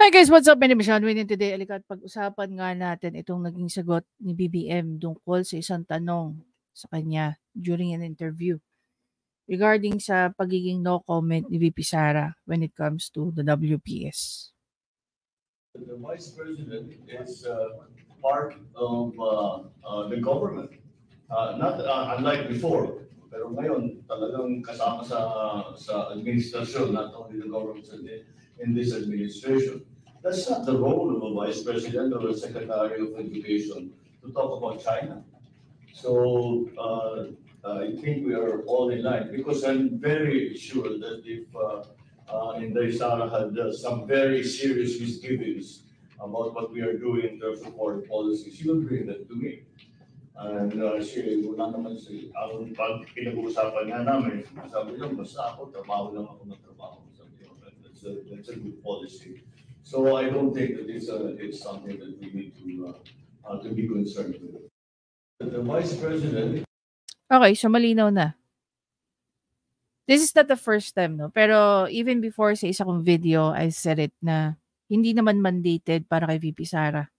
Hi guys, what's up? My name is Sean Wayne and today alikat pag-usapan nga natin itong naging sagot ni BBM tungkol sa isang tanong sa kanya during an interview regarding sa pagiging no comment ni VP Sara when it comes to the WPS. The Vice President is part of the government. Not unlike before, pero ngayon talagang kasama sa administrasyon, not only the government in this administration. That's not the role of a Vice President or a Secretary of Education to talk about China. So I think we are all in line because I'm very sure that if Inday Sara had some very serious misgivings about what we are doing in terms of foreign policy, she will bring that to me. And wala naman ang pag pinag-uusapan nga namin, sabi niya, basta ako, trabaho lang ako ng trabaho. That's a good policy. So I don't think that it's something that we need to be concerned with. The Vice President. Okay, so malinaw na. This is not the first time, no? Pero even before sa isa kong video, I said it na hindi naman mandated para kay VP Sara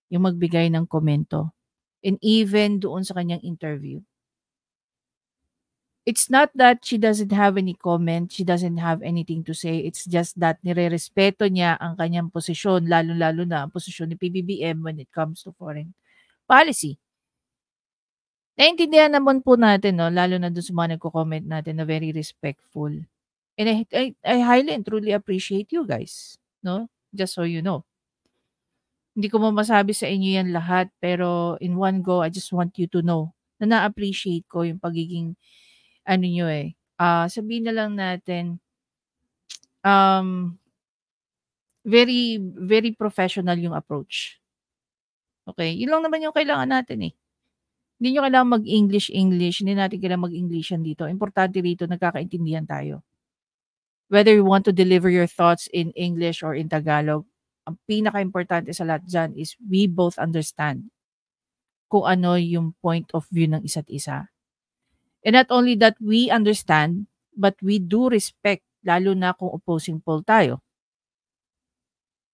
yung magbigay ng komento. And even doon sa kanyang interview. It's not that she doesn't have any comment, she doesn't have anything to say. It's just that nire-respeto niya ang kanyang posisyon, lalo-lalo na ang posisyon ni PBBM when it comes to foreign policy. Naintindihan naman po natin, no, lalo na doon sa mga nagko-comment natin na very respectful. And I highly and truly appreciate you guys, no? Just so you know. Hindi ko masabi sa inyo yan lahat, pero in one go, I just want you to know na na-appreciate ko yung pagiging ano nyo sabihin na lang natin, very, very professional yung approach. Okay? Yun lang naman yung kailangan natin eh. Hindi nyo kailangan mag-English, hindi natin kailangan mag-Englishan dito. Importante rito, nagkakaintindihan tayo. Whether you want to deliver your thoughts in English or in Tagalog, ang pinaka-importante sa lahat dyan is we both understand kung ano yung point of view ng isa't isa. And not only that we understand, but we do respect, lalo na kung opposing pole tayo.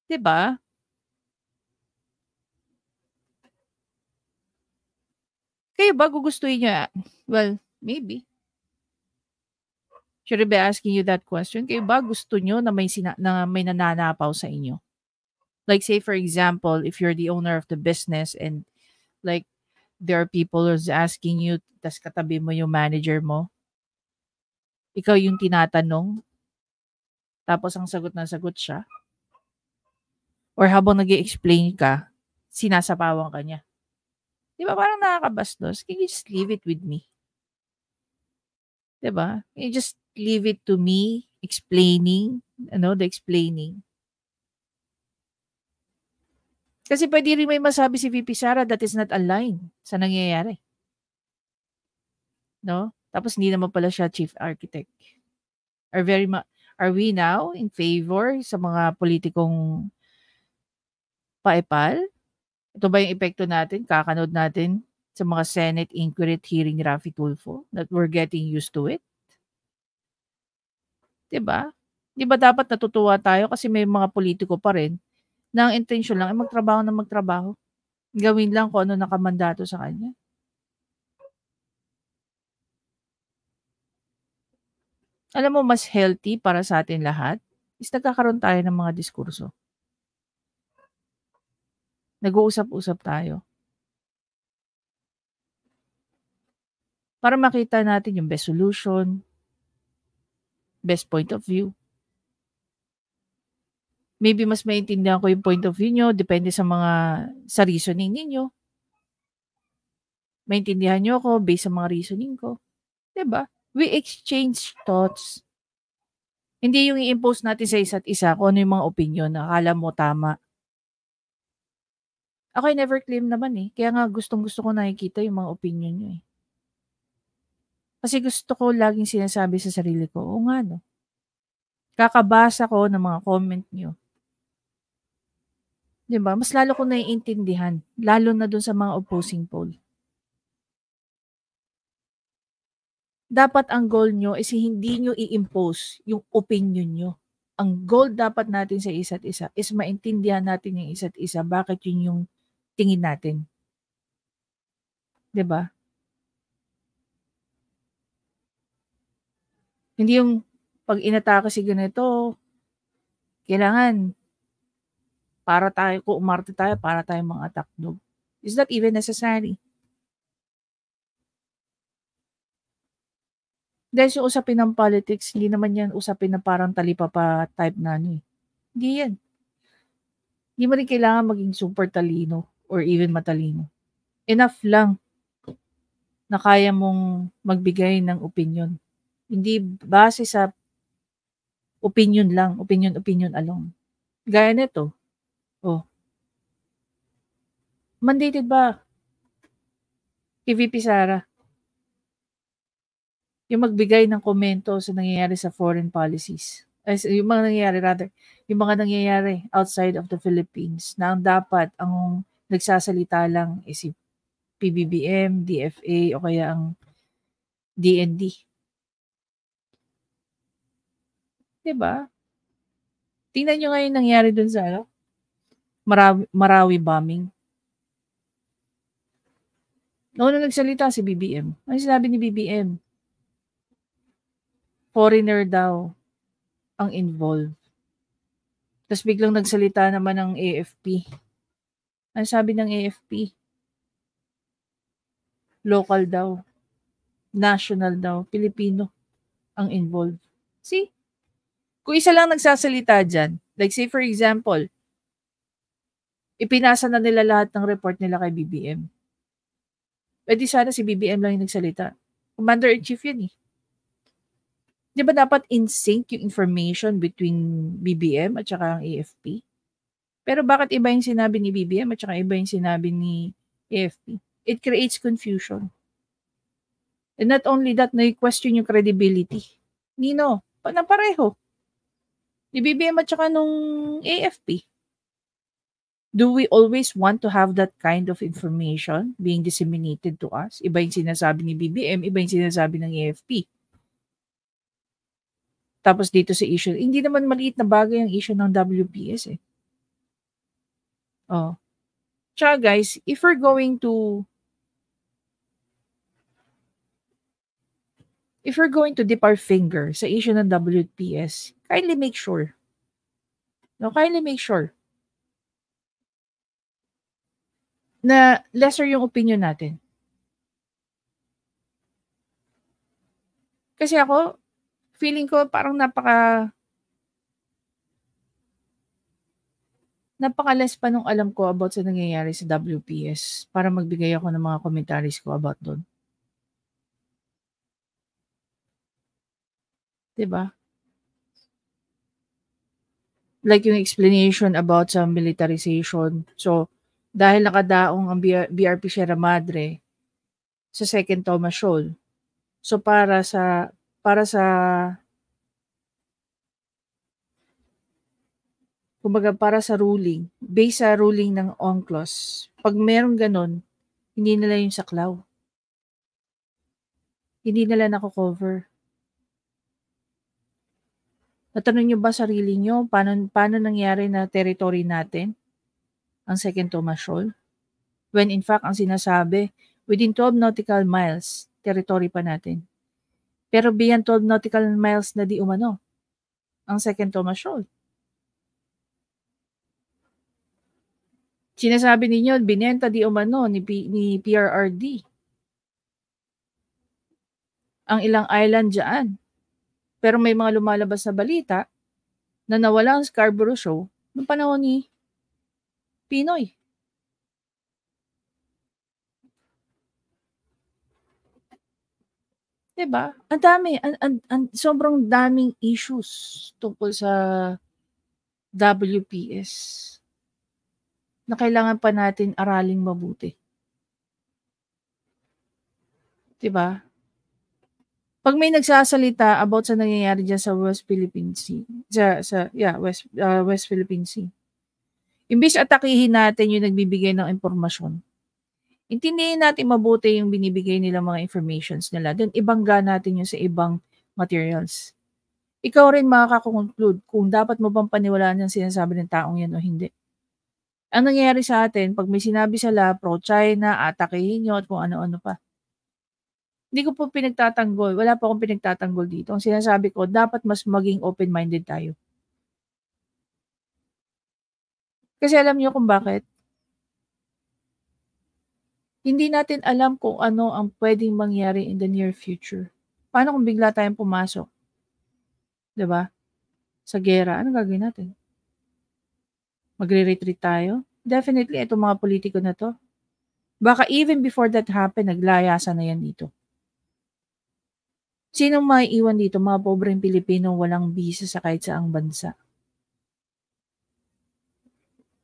Diba? Kayo ba gugustuhin nyo? Well, maybe. Should I be asking you that question? Kayo ba gusto nyo na may nananapaw sa inyo? Like say for example, if you're the owner of the business and like there are people who's asking you, tas katabi mo yung manager mo, ikaw yung tinatanong, tapos ang sagot na sagot siya. Or habang nag-i-explain ka, sinasapawan ka niya. Di ba parang nakakabastos? Can you just leave it with me? Di ba? Can you just leave it to me explaining, the explaining. Kasi pwede rin may masabi si VP Sara that is not aligned sa nangyayari. No? Tapos hindi naman pala siya chief architect. Are we now in favor sa mga politikong paepal? Ito ba yung epekto natin? Kakanood natin sa mga Senate inquiry hearing ni Raffy Tulfo that we're getting used to it? Diba? Di ba dapat natutuwa tayo kasi may mga politiko pa rin na ang intensyon lang ay magtrabaho na magtrabaho. Gawin lang kung ano nakamandato sa kanya. Alam mo, mas healthy para sa atin lahat is nagkakaroon tayo ng mga diskurso. Nag-uusap-usap tayo. Para makita natin yung best solution, best point of view. Maybe mas maintindihan ko yung point of view nyo, depende sa reasoning ninyo. Maintindihan nyo ako based sa mga reasoning ko. Diba? We exchange thoughts. Hindi yung i-impose natin sa isa't isa kung ano yung mga opinion na akala mo tama. Ako ay never claim naman eh. Kaya nga gustong-gusto ko nakikita yung mga opinion nyo eh. Kasi gusto ko laging sinasabi sa sarili ko, oo nga no. Kakabasa ko ng mga comment nyo. Diba? Mas lalo ko naiintindihan. Lalo na dun sa mga opposing pole. Dapat ang goal nyo is hindi nyo i-impose yung opinion nyo. ang goal dapat natin sa isa't isa is maintindihan natin yung isa't isa, bakit yun yung tingin natin. 'Di ba? Hindi yung 'pag inatake si ganito, kailangan kung umarte tayo, para tayong mga atakdog. Is that even necessary? Dahil sa usapin ng politics, hindi naman yan usapin na parang talipapa type na ano eh. Hindi yan. Hindi mo rin kailangan maging super talino or even matalino. Enough lang na kaya mong magbigay ng opinion. Hindi base sa opinion lang, opinion alone. Gaya nito. Oh. Mandated ba kay VP Sara yung magbigay ng komento sa nangyayari sa foreign policies? Yung mga nangyayari outside of the Philippines na ang dapat ang nagsasalita lang is si PBBM, DFA o kaya ang DND. 'Di ba? Tingnan nyo nga yung nangyari dun sa Marawi bombing. Noon na nagsalita si BBM. Ano sinabi ni BBM? Foreigner daw ang involved. Tapos biglang nagsalita naman ng AFP. Ano sabi ng AFP? Local daw. National daw. Pilipino ang involved. See? Kung isa lang nagsasalita dyan, like say for example, ipinasa na nila lahat ng report nila kay BBM. Pwede sana si BBM lang yung nagsalita. Commander-in-Chief yun eh. Di ba dapat in sync yung information between BBM at saka ang AFP? Pero bakit iba yung sinabi ni BBM at saka iba yung sinabi ni AFP? It creates confusion. And not only that, na-question yung credibility. Nino, na pareho. Ni BBM at saka nung AFP. Do we always want to have that kind of information being disseminated to us? Iba yung sinasabi ni BBM, iba yung sinasabi ng AFP. Tapos dito sa issue, hindi naman maliit na bagay ang issue ng WPS eh. Oh. Tsaka guys, if we're going to dip our finger sa issue ng WPS, kindly make sure na lesser yung opinion natin. Kasi ako, feeling ko parang napaka-less pa nung alam ko about sa nangyayari sa WPS para magbigay ako ng mga commentaries ko about doon. Diba? Like yung explanation about sa militarization. So, dahil nakadaong ang BRP Sierra Madre sa Second Thomas Shoal. So, para sa ruling, based sa ruling ng UNCLOS, pag merong ganun, hindi nila yung saklaw. Hindi nila nako-cover. Natanong nyo ba sarili nyo, paano nangyari na territory natin, ang Second Thomas Shoal? When in fact, ang sinasabi, within 12 nautical miles, territory pa natin. Pero beyond 12 nautical miles na di umano, ang Second Thomas Shoal. Sinasabi ninyo, binenta di umano ni PRRD ang ilang island dyan. Pero may mga lumalabas na balita na nawala ang Scarborough Show noong panahon ni Pinoy. Diba? Ang dami, sobrang daming issues tungkol sa WPS na kailangan pa natin araling mabuti. Diba? Pag may nagsasalita about sa nangyayari dyan sa West Philippine Sea, West Philippine Sea, imbis atakihin natin yung nagbibigay ng impormasyon, intindihin natin mabuti yung binibigay nila mga informations nila, then ibangga natin yung sa ibang materials. ikaw rin makaka-conclude kung dapat mo bang paniwalaan yung sinasabi ng taong yan o hindi. Ang nangyayari sa atin, pag may sinabi sila, pro-China, atakehin nyo at kung ano-ano pa. Hindi ko po pinagtatanggol. Wala po akong pinagtatanggol dito. Ang sinasabi ko, dapat mas maging open-minded tayo. Kasi alam niyo kung bakit? Hindi natin alam kung ano ang pwedeng mangyari in the near future. Paano kung bigla tayong pumasok? 'Di ba? Sa giyera, anong gagawin natin? Magre-retreat tayo? Definitely, itong mga politiko na to. Baka even before that happen, naglayasan na yan dito. Sinong maiiwan dito? Mga pobreng Pilipino walang bisa sa kahit saang bansa.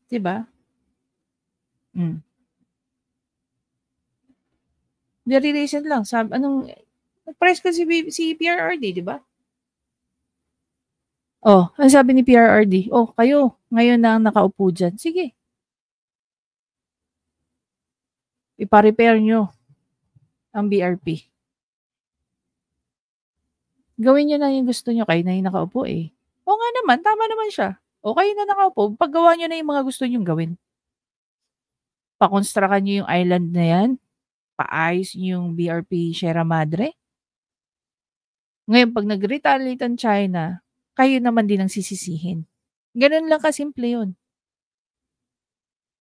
'Di ba? Very recent lang, nag-press ko si PRRD, 'di ba? Oh, ang sabi ni PRRD, "Oh, kayo, ngayon na ang nakaupo diyan. Sige. Ipa-repair nyo ang BRP. Gawin nyo na yung gusto nyo, kayo na yung nakaupo eh." Oo nga naman, tama naman siya. O kayo na nakaupo, paggawa nyo na yung mga gusto nyong gawin. Pakonstrukan nyo yung island na yan, paayos nyo yung BRP Sierra Madre. Ngayon, pag nag-retaliate ang China, kayo naman din ang sisisihin. Ganun lang kasimple yun.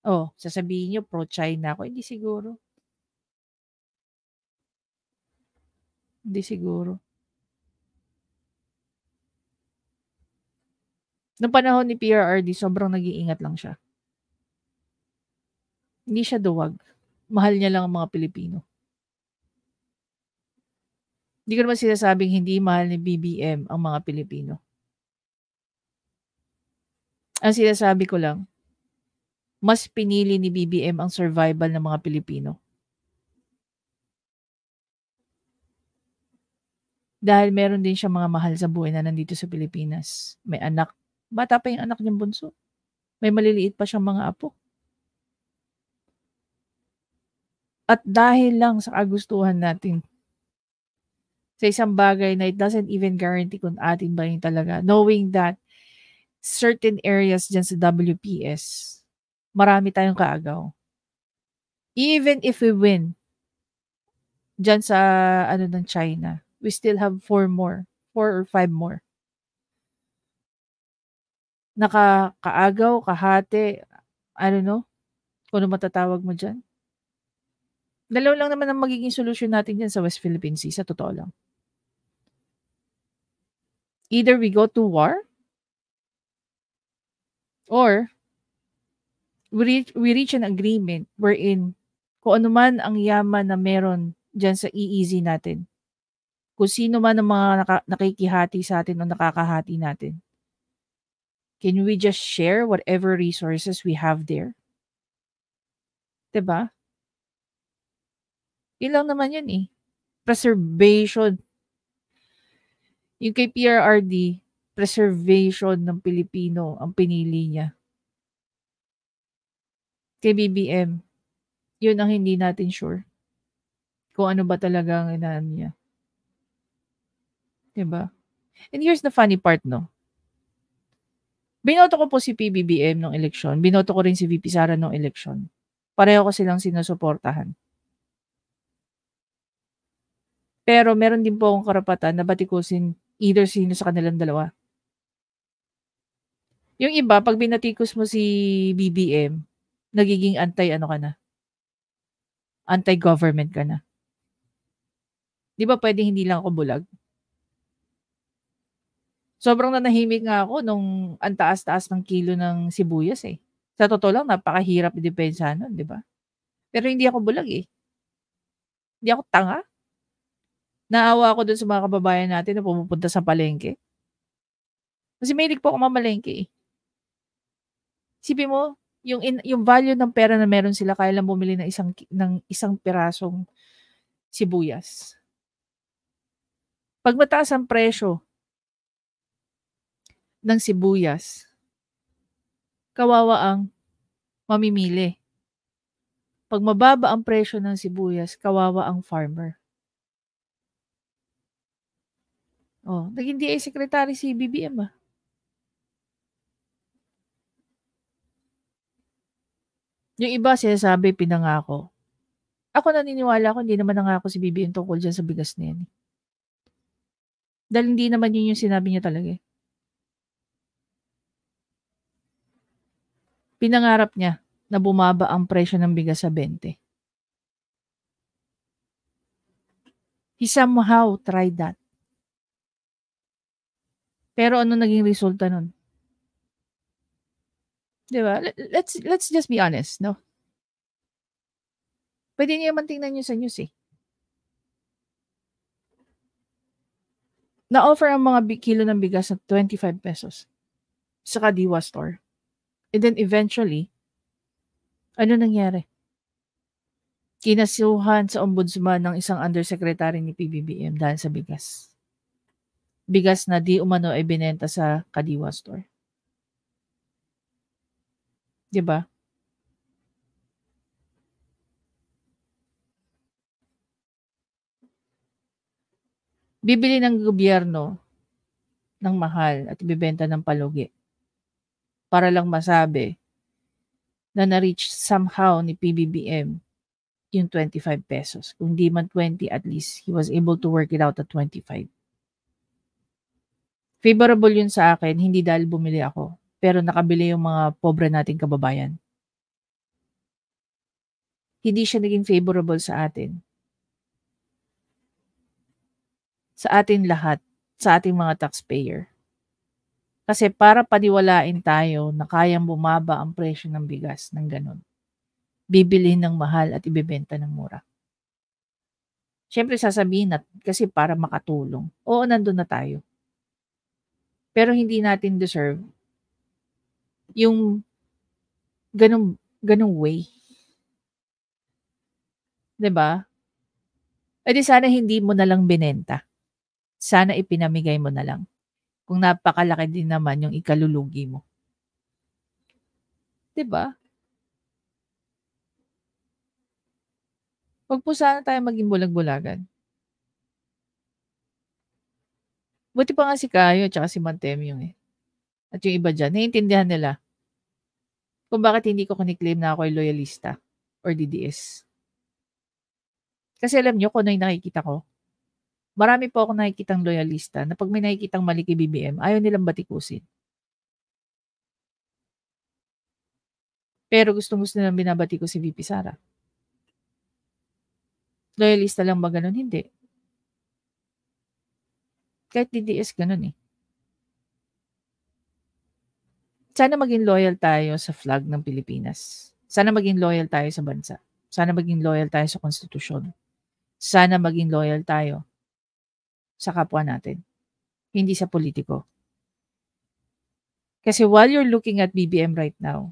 Oh, sasabihin nyo pro-China ako, hindi siguro. Hindi siguro. Noong panahon ni PRRD, sobrang nag-iingat lang siya. Hindi siya duwag. Mahal niya lang ang mga Pilipino. Hindi ko naman sinasabing hindi mahal ni BBM ang mga Pilipino. Ang sinasabi ko lang, mas pinili ni BBM ang survival ng mga Pilipino. Dahil meron din siya mga mahal sa buhay na nandito sa Pilipinas. May anak. Bata pa yung anak niyang bunso. May maliliit pa siyang mga apo. At dahil lang sa kagustuhan natin sa isang bagay na it doesn't even guarantee kung atin ba yung talaga. Knowing that certain areas dyan sa WPS, marami tayong kaagaw. Even if we win dyan sa ng China, we still have 4 or 5 more. Kaagaw, kahati, I don't know, kung ano matatawag mo dyan. Dalawa lang naman ang magiging solusyon natin dyan sa West Philippine Sea, sa totoo lang. Either we go to war, or we reach an agreement wherein kung ano man ang yaman na meron dyan sa EEZ natin, kung sino man ang mga nakikihati sa atin o nakakahati natin, can we just share whatever resources we have there? 'Di ba? Yun lang naman yun eh. Preservation. Yung kay PRRD, preservation ng Pilipino ang pinili niya. Kay BBM, yun ang hindi natin sure. Kung ano ba talaga ang inaan niya. 'Di ba? And here's the funny part, no? Binoto ko po si PBBM nung eleksyon. Binoto ko rin si VP Sara nung eleksyon. Pareho ko silang sinusuportahan. Pero meron din po akong karapatan na batikusin either sino sa kanilang dalawa. Yung iba, pag binatikos mo si BBM, nagiging anti-ano ka na. Anti-government ka na. Di ba pwedeng hindi lang ako bulag? Sobrang nanahimik nga ako nung ang taas-taas ng kilo ng sibuyas eh. Sa totoo lang, napakahirap i-depensa nun, di ba? Pero hindi ako bulag eh. Hindi ako tanga. Naawa ako dun sa mga kababayan natin na pumupunta sa palengke. Kasi mahilig po ako mamalengke eh. Isipin mo, yung value ng pera na meron sila kaya lang bumili ng isang pirasong sibuyas. Pag mataas ang presyo ng sibuyas, kawawa ang mamimili. Pag mababa ang presyo ng sibuyas, kawawa ang farmer. Oh, naging DA secretary si BBM, ah. Yung iba sinasabi pinangako. Ako naniniwala ako hindi naman nangako si BBM tungkol diyan sa bigas na yan, eh. Dahil hindi naman yun yung sinabi niya talaga, eh. Pinangarap niya na bumaba ang presyo ng bigas sa 20. He somehow tried that. Pero ano naging resulta nun? 'Di ba? Let's just be honest, no? Pwede niyo naman tingnan niyo sa news, eh. Na-offer ang mga kilo ng bigas na 25 pesos sa Kadiwa store. And then eventually, ano nangyari? Kinasuhan sa ombudsman ng isang undersecretary ni PBBM dahil sa bigas. Bigas na di umano ay binenta sa Kadiwa store. 'Di ba? Bibili ng gobyerno ng mahal at ibebenta ng palugi para lang masabi na na-reach somehow ni PBBM yung 25 pesos. Kung di man 20, at least he was able to work it out at 25. Favorable yun sa akin, hindi dahil bumili ako, pero nakabili yung mga pobre nating kababayan. Hindi siya naging favorable sa atin. Sa atin lahat, sa ating mga taxpayer. Kasi para paniwalain tayo na kayang bumaba ang presyo ng bigas ng ganun, bibilihin ng mahal at ibebenta ng mura. Siyempre sasabihin na kasi para makatulong. Oo, nandun na tayo. Pero hindi natin deserve yung ganung way. 'Di ba? E di sana hindi mo na lang binenta. Sana ipinamigay mo na lang. Kung napakalaki din naman yung ikalulugi mo. 'Di ba? Wag po sana tayo maging bulag-bulagan. Buti pa nga si Kayo tsaka si Mantemyong, eh. At yung iba diyan, naiintindihan nila kung bakit hindi ko kini-claim na ako'y loyalista or DDS. Kasi alam niyo kung ano yung nakikita ko. Marami po akong nakikitang loyalista na pag may nakikitang mali kay BBM, ayaw nilang batikusin. Pero gustong-gusto nilang binabati ko si VP Sara. Loyalista lang ba ganun? Hindi. Kahit DDS ganun, eh. Sana maging loyal tayo sa flag ng Pilipinas. Sana maging loyal tayo sa bansa. Sana maging loyal tayo sa konstitusyon. Sana maging loyal tayo sa kapwa natin. Hindi sa politiko. Kasi while you're looking at BBM right now,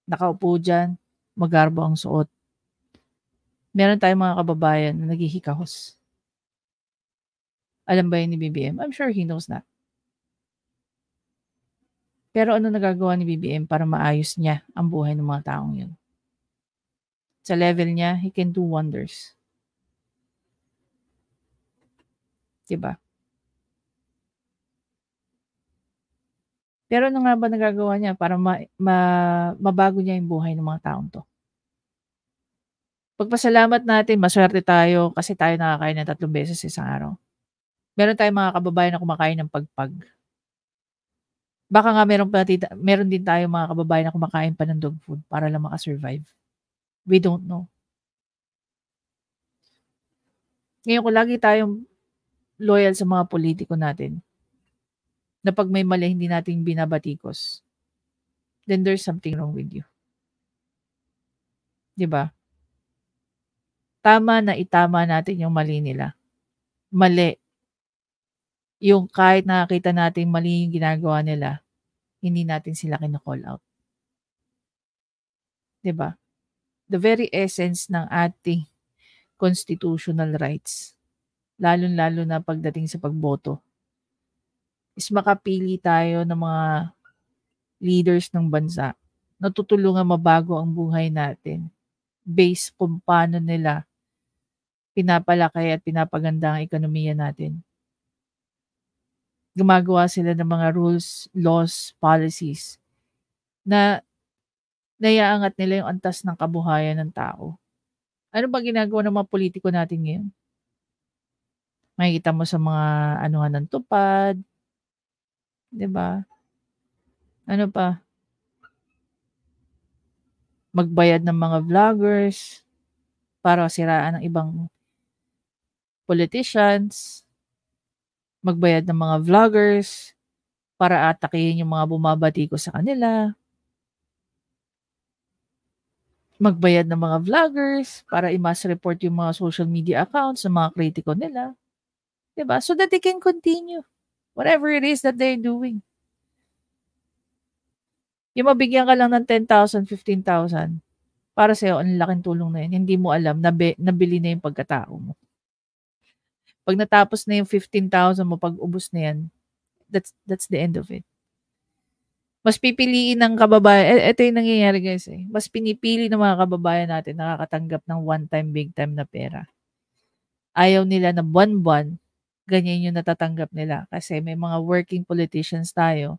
nakaupo dyan, magarbo ang suot. Meron tayong mga kababayan na naghihikahos. Alam ba yun ni BBM? I'm sure he knows that. Pero ano nagagawa ni BBM para maayos niya ang buhay ng mga taong yun? Sa level niya, he can do wonders. Diba? Pero ano nga ba nagagawa niya para mabago niya yung buhay ng mga taong to? Pagpasalamat natin, maswerte tayo kasi tayo nakakain ng 3 beses sa isang araw. Meron tayong mga kababayan na kumakain ng pagpag. Baka nga meron din tayong mga kababayan na kumakain pa ng dog food para lang makasurvive. We don't know. Ngayon kung lagi tayong loyal sa mga politiko natin, na pag may mali hindi natin binabatikos, then there's something wrong with you. 'Di ba? Tama na itama natin yung mali nila. Mali. Yung kahit nakakita natin mali yung ginagawa nila, hindi natin sila kina-call out. 'Di ba? The very essence ng ating constitutional rights, lalong-lalo na pagdating sa pagboto, is makapili tayo ng mga leaders ng bansa na tutulungan mabago ang buhay natin based kung paano nila pinapalaki at pinapaganda ang ekonomiya natin. gumagawa sila ng mga rules, laws, policies na naiaangat nila yung antas ng kabuhayan ng tao. Ano ba ginagawa ng mga politiko natin ngayon? Makikita mo sa mga anuhan ng tupad, 'di ba? Ano pa? Magbayad ng mga vloggers para siraan ng ibang politicians, magbayad ng mga vloggers para atakihin yung mga bumabati ko sa kanila, magbayad ng mga vloggers para i-mass report yung mga social media accounts ng mga kritiko nila, 'di ba? So that they can continue whatever it is that they're doing. Yung mabigyan ka lang ng 10,000, 15,000 para sa'yo ang laking tulong na yun, hindi mo alam nabili na yung pagkatao mo. 'Pag natapos na yung 15,000 mo, 'pag ubos na yan, that's the end of it. Mas pipiliin ng kababayan, ito yung nangyayari guys mas pinipili ng mga kababayan natin nakakatanggap ng one time, big time na pera. Ayaw nila na buwan-buwan, ganyan yung natatanggap nila. Kasi may mga working politicians tayo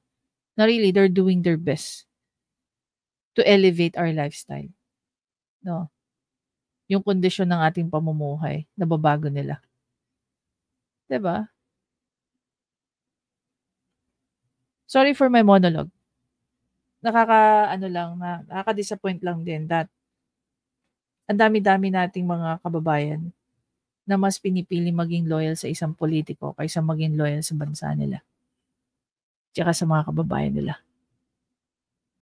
na really they're doing their best to elevate our lifestyle. No? Yung kondisyon ng ating pamumuhay, nababago nila. 'Di ba? Sorry for my monologue. Nakaka-disappoint lang din that ang dami-dami nating mga kababayan na mas pinipili maging loyal sa isang politiko kaysa maging loyal sa bansa nila. Tsaka sa mga kababayan nila.